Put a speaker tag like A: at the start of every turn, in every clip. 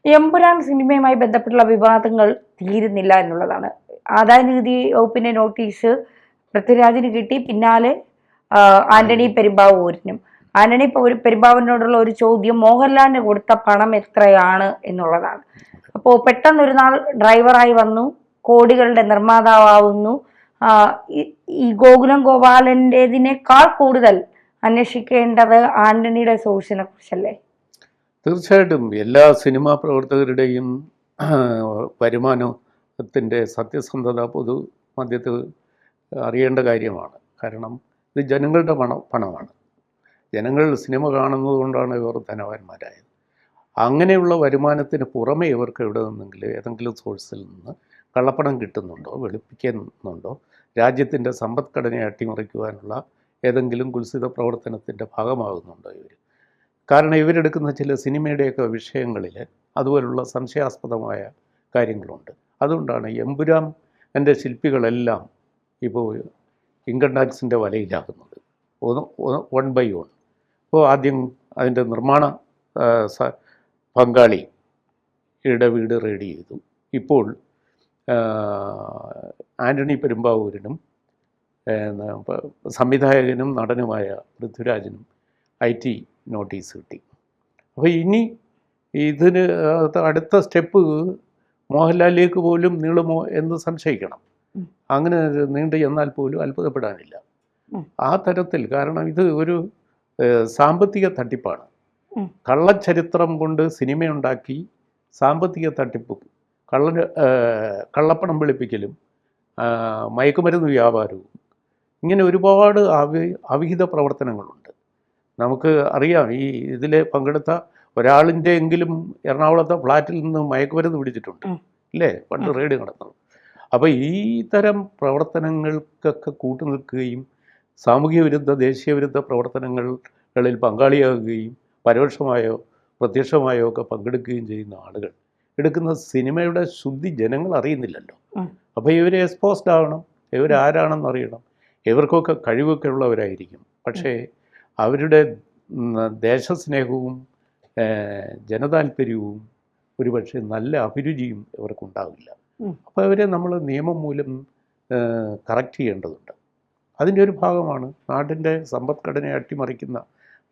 A: എമ്പുരാൻ സിനിമയുമായി ബന്ധപ്പെട്ടുള്ള വിവാദങ്ങൾ തീരുന്നില്ല എന്നുള്ളതാണ്. ആദായനികുതി വകുപ്പിന്റെ നോട്ടീസ് പൃഥ്വിരാജിന് കിട്ടി, പിന്നാലെ ആന്റണി പെരുമ്പാവൂരിനും. ആന്റണി പെരുമ്പാവൂരിനോടുള്ള ഒരു ചോദ്യം മോഹൻലാലിന് കൊടുത്ത പണം എത്രയാണ് എന്നുള്ളതാണ്. അപ്പോൾ പെട്ടെന്നൊരു നാൾ ഡ്രൈവറായി വന്നു, കോടികളുടെ നിർമ്മാതാവുന്നു. ഈ ഗോകുലം ഗോപാലൻ്റെതിനേക്കാൾ കൂടുതൽ അന്വേഷിക്കേണ്ടത് ആന്റണിയുടെ സോഴ്സിനെ കുറിച്ചല്ലേ?
B: തീർച്ചയായിട്ടും എല്ലാ സിനിമാ പ്രവർത്തകരുടെയും വരുമാനത്തിൻ്റെ സത്യസന്ധത പൊതു മധ്യത്തിൽ അറിയേണ്ട കാര്യമാണ്. കാരണം ഇത് ജനങ്ങളുടെ പണമാണ്. ജനങ്ങൾ സിനിമ കാണുന്നത് കൊണ്ടാണ് ഇവർ ധനവാന്മാരായത്. അങ്ങനെയുള്ള വരുമാനത്തിന് പുറമെ ഇവർക്ക് എവിടെ നിന്നെങ്കിലും ഏതെങ്കിലും സോഴ്സിൽ നിന്ന് കള്ളപ്പണം കിട്ടുന്നുണ്ടോ, വെളുപ്പിക്കുന്നുണ്ടോ, രാജ്യത്തിൻ്റെ സമ്പദ്ഘടനയെ അട്ടിമറിക്കുവാനുള്ള ഏതെങ്കിലും കുൽസിത പ്രവർത്തനത്തിൻ്റെ ഭാഗമാകുന്നുണ്ടോ ഇവർ? കാരണം ഇവരെടുക്കുന്ന ചില സിനിമയുടെയൊക്കെ വിഷയങ്ങളിൽ അതുപോലുള്ള സംശയാസ്പദമായ കാര്യങ്ങളുണ്ട്. അതുകൊണ്ടാണ് എമ്പുരാൻ എൻ്റെ ശില്പികളെല്ലാം ഇപ്പോൾ ഇൻകം ടാക്സിൻ്റെ വലയിലാകുന്നത്, 1 by 1. അപ്പോൾ ആദ്യം അതിൻ്റെ നിർമ്മാണ പങ്കാളിയുടെ വീട് റെഡി ചെയ്തു. ഇപ്പോൾ ആന്റണി പെരുമ്പാവൂരിനും സംവിധായകനും നടനുമായ പൃഥ്വിരാജിനും IT നോട്ടീസ് കിട്ടി. അപ്പോൾ ഇനി ഇതിന് അടുത്ത സ്റ്റെപ്പ് മോഹൻലാലിലേക്ക് പോലും നീളുമോ എന്ന് സംശയിക്കണം. അങ്ങനെ നീണ്ടു ചെന്നാൽ പോലും അത്ഭുതപ്പെടാനില്ല. ആ തരത്തിൽ, കാരണം ഇത് ഒരു സാമ്പത്തിക തട്ടിപ്പാണ്. കള്ളച്ചരിത്രം കൊണ്ട് സിനിമയുണ്ടാക്കി സാമ്പത്തിക തട്ടിപ്പും കള്ളപ്പണം വെളുപ്പിക്കലും മയക്കുമരുന്ന് വ്യാപാരവും ഇങ്ങനെ ഒരുപാട് അവിഹിത പ്രവർത്തനങ്ങളുണ്ട്. നമുക്ക് അറിയാം, ഈ ഇതിൽ പങ്കെടുത്ത ഒരാളിൻ്റെ എങ്കിലും എറണാകുളത്തെ ഫ്ലാറ്റിൽ നിന്ന് മയക്കുമരുന്ന് പിടിച്ചിട്ടുണ്ട്, ഇല്ലേ, പണ്ട് റെയ്ഡ് നടന്നത്. അപ്പോൾ ഈ തരം പ്രവർത്തനങ്ങൾക്കൊക്കെ കൂട്ടുനിൽക്കുകയും സാമൂഹ്യ വിരുദ്ധ ദേശീയ വിരുദ്ധ പ്രവർത്തനങ്ങളിൽ പങ്കാളിയാകുകയും പരോക്ഷമായോ പ്രത്യക്ഷമായോ ഒക്കെ പങ്കെടുക്കുകയും ചെയ്യുന്ന ആളുകൾ എടുക്കുന്ന സിനിമയുടെ ശുദ്ധി ജനങ്ങൾ അറിയുന്നില്ലല്ലോ. അപ്പോൾ ഇവർ എക്സ്പോസ്ഡ് ആവണം, ഇവരാരാണെന്ന് അറിയണം. ഇവർക്കൊക്കെ കഴിവൊക്കെ ഉള്ളവരായിരിക്കും, പക്ഷേ അവരുടെ ദേശസ്നേഹവും ജനതാൽപര്യവും ഒരുപക്ഷെ നല്ല അഭിരുചിയും ഇവർക്കുണ്ടാവില്ല. അപ്പോൾ അവരെ നമ്മൾ നിയമം മൂലം കറക്റ്റ് ചെയ്യേണ്ടതുണ്ട്. അതിൻ്റെ ഒരു ഭാഗമാണ് നാട്ടിൻ്റെ സമ്പദ്ഘടനയെ അട്ടിമറിക്കുന്ന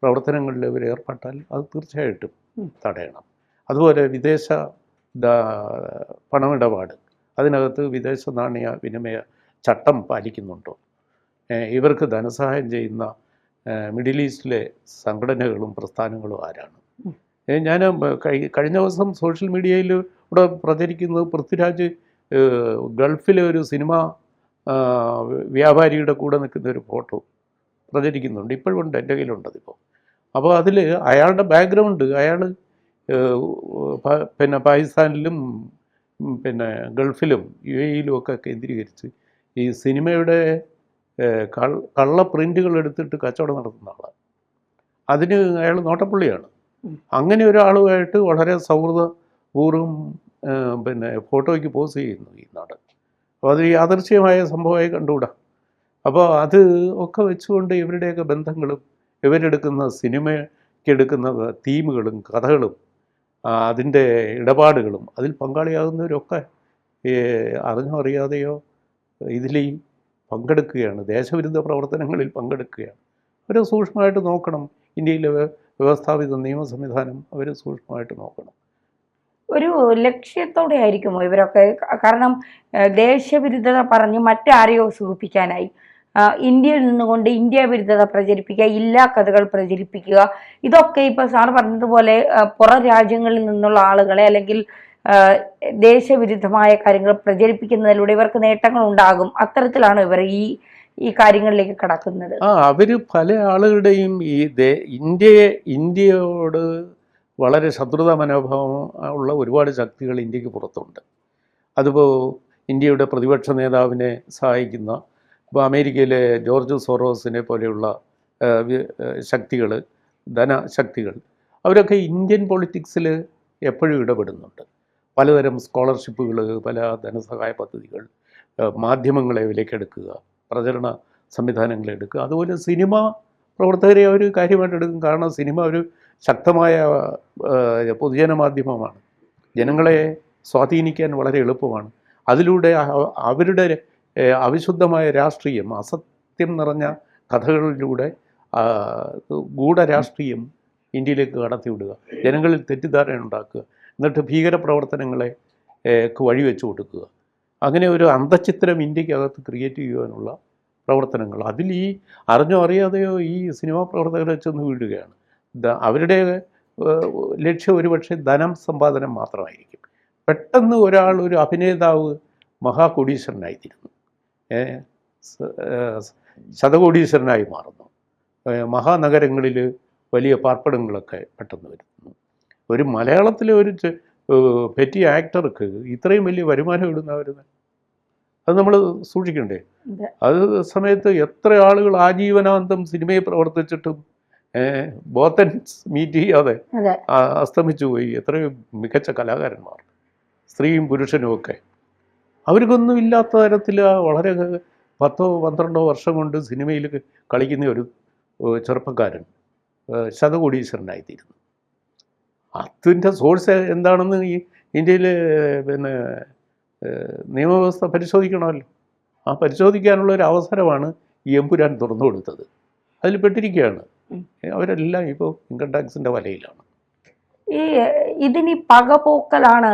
B: പ്രവർത്തനങ്ങളിൽ ഇവർ ഏർപ്പെട്ടാൽ അത് തീർച്ചയായിട്ടും തടയണം. അതുപോലെ വിദേശ പണമിടപാട്, അതിനകത്ത് വിദേശ നാണയ വിനിമയ ചട്ടം പാലിക്കുന്നുണ്ടോ, ഇവർക്ക് ധനസഹായം ചെയ്യുന്ന മിഡിൽ ഈസ്റ്റിലെ സംഘടനകളും പ്രസ്ഥാനങ്ങളും ആരാണ്? ഞാൻ കഴിഞ്ഞ ദിവസം സോഷ്യൽ മീഡിയയിൽ ഇവിടെ പ്രചരിക്കുന്നത് പൃഥ്വിരാജ് ഗൾഫിലെ ഒരു സിനിമ വ്യാപാരിയുടെ കൂടെ നിൽക്കുന്ന ഒരു ഫോട്ടോ പ്രചരിക്കുന്നുണ്ട്. ഇപ്പോഴുണ്ട്, എൻ്റെ കയ്യിലുണ്ടതിപ്പോൾ. അപ്പോൾ അതിൽ അയാളുടെ ബാക്ക്ഗ്രൗണ്ട്, അയാൾ പിന്നെ പാകിസ്ഥാനിലും പിന്നെ ഗൾഫിലും UAE-യിലും ഒക്കെ കേന്ദ്രീകരിച്ച് ഈ സിനിമയുടെ കള്ള പ്രിൻ്റുകൾ എടുത്തിട്ട് കച്ചവടം നടത്തുന്ന ആളാണ്. അതിന് അയാൾ നോട്ടപ്പുള്ളിയാണ്. അങ്ങനെ ഒരാളുമായിട്ട് വളരെ സൗഹൃദപൂർവ്വം പിന്നെ ഫോട്ടോയ്ക്ക് പോസ് ചെയ്യുന്നു ഈ നാട്. അപ്പോൾ അത് യാദൃശ്ചികമായ സംഭവമായി കണ്ടുകൂടാ. അപ്പോൾ അത് ഒക്കെ വെച്ചുകൊണ്ട് ഇവരുടെയൊക്കെ ബന്ധങ്ങളും ഇവരെടുക്കുന്ന സിനിമയ്ക്കെടുക്കുന്ന തീമുകളും കഥകളും അതിൻ്റെ ഇടപാടുകളും അതിൽ പങ്കാളിയാകുന്നവരൊക്കെ അറിഞ്ഞോ അറിയാതെയോ ഇതിൽ പങ്കെടുക്കുകയാണ്, ദേശവിരുദ്ധ പ്രവർത്തനങ്ങളിൽ പങ്കെടുക്കുകയാണ്. അവർ സൂക്ഷ്മമായിട്ട് നോക്കണം. ഇന്ത്യയിലെ വ്യവസ്ഥാപിത നിയമ സംവിധാനം അവർ സൂക്ഷ്മമായിട്ട് നോക്കണം.
A: ഒരു ലക്ഷ്യത്തോടെ ആയിരിക്കുമോ ഇവരൊക്കെ? കാരണം ദേശവിരുദ്ധത പറഞ്ഞ് മറ്റാരെയോ സൂചിപ്പിക്കാനായി ഇന്ത്യയിൽ നിന്നുകൊണ്ട് ഇന്ത്യ വിരുദ്ധത പ്രചരിപ്പിക്കുക, ഇല്ലാ കഥകൾ പ്രചരിപ്പിക്കുക, ഇതൊക്കെ ഇപ്പോൾ സാർ പറഞ്ഞതുപോലെ പുറം രാജ്യങ്ങളിൽ നിന്നുള്ള ആളുകളെ അല്ലെങ്കിൽ ദേശവിരുദ്ധമായ കാര്യങ്ങൾ പ്രചരിപ്പിക്കുന്നതിലൂടെ ഇവർക്ക് നേട്ടങ്ങൾ ഉണ്ടാകും. അത്തരത്തിലാണ് ഇവർ ഈ കാര്യങ്ങളിലേക്ക് കടക്കുന്നത്.
B: അവർ പല ആളുകളുടെയും ഈ ഇന്ത്യയോട് വളരെ ശത്രുതാ മനോഭാവം ഉള്ള ഒരുപാട് ശക്തികൾ ഇന്ത്യക്ക് പുറത്തുണ്ട്. അതിപ്പോൾ ഇന്ത്യയുടെ പ്രതിപക്ഷ നേതാവിനെ സഹായിക്കുന്ന, ഇപ്പോൾ അമേരിക്കയിലെ ജോർജ് സോറോസിനെ പോലെയുള്ള ശക്തികൾ, ധനശക്തികൾ, അവരൊക്കെ ഇന്ത്യൻ പൊളിറ്റിക്സിൽ എപ്പോഴും ഇടപെടുന്നുണ്ട്. പലതരം സ്കോളർഷിപ്പുകൾ, പല ധനസഹായ പദ്ധതികൾ, മാധ്യമങ്ങളെ വിലക്കെടുക്കുക, പ്രചരണ സംവിധാനങ്ങളെ എടുക്കുക. അതുപോലെ സിനിമ പ്രവർത്തകരെ അവർ കാര്യമായിട്ട് എടുക്കും. കാരണം സിനിമ ഒരു ശക്തമായ പൊതുജന മാധ്യമമാണ്. ജനങ്ങളെ സ്വാധീനിക്കാൻ വളരെ എളുപ്പമാണ്. അതിലൂടെ അവരുടെ അവിശുദ്ധമായ രാഷ്ട്രീയം, അസത്യം നിറഞ്ഞ കഥകളിലൂടെ ഗൂഢരാഷ്ട്രീയം ഇന്ത്യയിലേക്ക് കടത്തിവിടുക, ജനങ്ങളിൽ തെറ്റിദ്ധാരണ ഉണ്ടാക്കുക, എന്നിട്ട് ഭീകരപ്രവർത്തനങ്ങളെ വഴിവെച്ചു കൊടുക്കുക. അങ്ങനെ ഒരു അന്തഃഛിദ്രം ഇന്ത്യക്കകത്ത് ക്രിയേറ്റ് ചെയ്യുവാനുള്ള പ്രവർത്തനങ്ങൾ, അതിൽ ഈ അറിഞ്ഞോ അറിയാതെയോ ഈ സിനിമാ പ്രവർത്തകരെ ചെന്ന് വീഴുകയാണ്. അവരുടെ ലക്ഷ്യം ഒരുപക്ഷെ ധനം സമ്പാദനം മാത്രമായിരിക്കും. പെട്ടെന്ന് ഒരാൾ, ഒരു അഭിനേതാവ് മഹാകോടീശ്വരനായിത്തീരുന്നു, ശതകോടീശ്വരനായി മാറുന്നു, മഹാനഗരങ്ങളിൽ വലിയ പാർപ്പിടങ്ങളൊക്കെ പെട്ടെന്ന് വരുന്നു. ഒരു മലയാളത്തിലെ ഒരു പെറ്റി ആക്ടർക്ക് ഇത്രയും വലിയ വരുമാനം ഇടുന്നവരുന്നത് അത് നമ്മൾ സൂക്ഷിക്കണ്ടേ? അത് സമയത്ത് എത്ര ആളുകൾ ആജീവനാന്തം സിനിമയിൽ പ്രവർത്തിച്ചിട്ടും ബോത്തൻസ് മീറ്റ് ചെയ്യാതെ അസ്തമിച്ചു പോയി. എത്രയോ മികച്ച കലാകാരന്മാർ, സ്ത്രീയും പുരുഷനും ഒക്കെ. അവർക്കൊന്നും ഇല്ലാത്ത തരത്തിൽ വളരെ 10-12 വർഷം കൊണ്ട് സിനിമയിൽ കളിക്കുന്ന ഒരു ചെറുപ്പക്കാരൻ ശതകോടീശ്വരനായിത്തീരുന്നു. അതിൻ്റെ സോഴ്സ് എന്താണെന്ന് ഈ ഇന്ത്യയിൽ പിന്നെ നിയമവ്യവസ്ഥ പരിശോധിക്കണമല്ലോ. ആ പരിശോധിക്കാനുള്ള ഒരു അവസരമാണ് ഈ എമ്പുരാൻ തുറന്നു കൊടുത്തത്. അതിൽ പെട്ടിരിക്കുകയാണ് അവരെല്ലാം. ഇപ്പോൾ ഇൻകം ടാക്സിൻ്റെ വലയിലാണ്.
A: ഇതിനി പകപോക്കലാണ്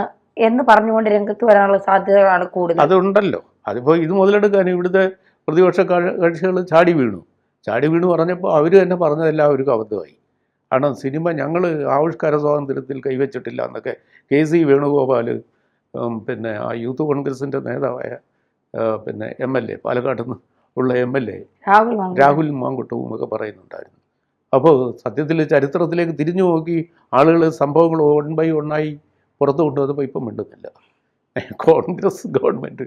A: എന്ന് പറഞ്ഞുകൊണ്ട് രംഗത്ത് വരാനുള്ള സാധ്യതകളാണ് കൂടുതൽ.
B: അതുണ്ടല്ലോ. അതിപ്പോൾ ഇത് മുതലെടുക്കാൻ ഇവിടുത്തെ പ്രതിപക്ഷ കക്ഷികൾ ചാടി വീണു പറഞ്ഞപ്പോൾ അവർ തന്നെ പറഞ്ഞതെല്ലാം അവർക്ക് അബദ്ധമായി. കാരണം സിനിമ ഞങ്ങൾ ആവിഷ്കാര സ്വാതന്ത്ര്യത്തിൽ കൈവച്ചിട്ടില്ല എന്നൊക്കെ KC വേണുഗോപാൽ, പിന്നെ ആ യൂത്ത് കോൺഗ്രസിൻ്റെ നേതാവായ പിന്നെ MLA, പാലക്കാട് നിന്ന് ഉള്ള MLA രാഹുൽ മാങ്കുട്ടവും ഒക്കെ പറയുന്നുണ്ടായിരുന്നു. അപ്പോൾ സത്യത്തിൽ ചരിത്രത്തിലേക്ക് തിരിഞ്ഞു നോക്കി ആളുകൾ സംഭവങ്ങൾ 1 by 1 ആയി പുറത്തു കൊണ്ടുവന്നപ്പോൾ ഇപ്പം മിണ്ടുന്നില്ല. കോൺഗ്രസ് ഗവൺമെൻറ്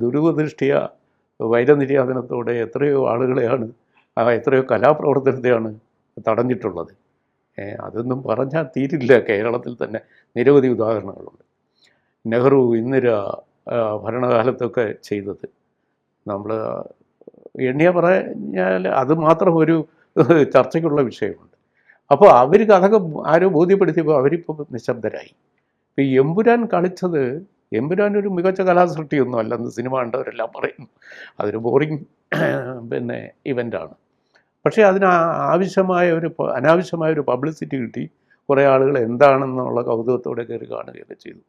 B: ദുരുപദൃഷ്ടിയ വൈരനിര്യാതനത്തോടെ എത്രയോ ആളുകളെയാണ്, എത്രയോ കലാപ്രവർത്തനത്തെയാണ് തടഞ്ഞിട്ടുള്ളത്. അതൊന്നും പറഞ്ഞാൽ തീരില്ല. കേരളത്തിൽ തന്നെ നിരവധി ഉദാഹരണങ്ങളുണ്ട്. നെഹ്റു, ഇന്ദിര ഭരണകാലത്തൊക്കെ ചെയ്തത് നമ്മൾ എണ്ണിയ പറഞ്ഞാൽ അത് മാത്രം ഒരു ചർച്ചയ്ക്കുള്ള വിഷയമുണ്ട്. അപ്പോൾ അവർക്ക് അതൊക്കെ ആരോ ബോധ്യപ്പെടുത്തിയപ്പോൾ അവരിപ്പോൾ നിശബ്ദരായി. ഇപ്പോൾ എമ്പുരാൻ കളിച്ചത്, എമ്പുരാൻ ഒരു മികച്ച കലാസൃഷ്ടിയൊന്നും അല്ലെന്ന് സിനിമ കണ്ടവരെല്ലാം പറയുന്നു. അതൊരു ബോറിങ് പിന്നെ ഇവൻ്റാണ്. പക്ഷേ അതിന് അനാവശ്യമായ ഒരു പബ്ലിസിറ്റി കിട്ടി. കുറേ ആളുകൾ എന്താണെന്നുള്ള കൗതുകത്തോടെ കയറി കാണുകയൊക്കെ ചെയ്തു.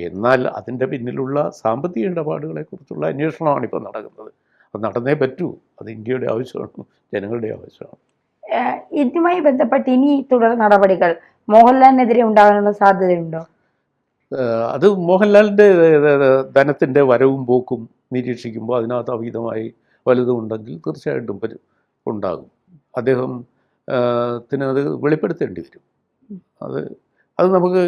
B: എന്നാൽ അതിൻ്റെ പിന്നിലുള്ള സാമ്പത്തിക ഇടപാടുകളെക്കുറിച്ചുള്ള അന്വേഷണമാണ് ഇപ്പോൾ നടക്കുന്നത്. അത് നടന്നേ പറ്റൂ. അത് ഇന്ത്യയുടെ ആവശ്യമാണ്, ജനങ്ങളുടെ ആവശ്യമാണ്.
A: ഇതുമായി ബന്ധപ്പെട്ട് ഇനി തുടർ നടപടികൾ മോഹൻലാലിനെതിരെ ഉണ്ടാകാനുള്ള സാധ്യതയുണ്ടോ?
B: അത് മോഹൻലാലിൻ്റെ ധനത്തിൻ്റെ വരവും പോക്കും നിരീക്ഷിക്കുമ്പോൾ അതിനകത്ത് അവിഹിതമായി വലുതുമുണ്ടെങ്കിൽ തീർച്ചയായിട്ടും ഉണ്ടാകും. അദ്ദേഹത്തിനത് വെളിപ്പെടുത്തേണ്ടി വരും. അത് നമുക്ക്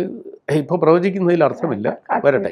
B: ഇപ്പോൾ പ്രവചിക്കുന്നതിൽ അർത്ഥമില്ല. വരട്ടെ.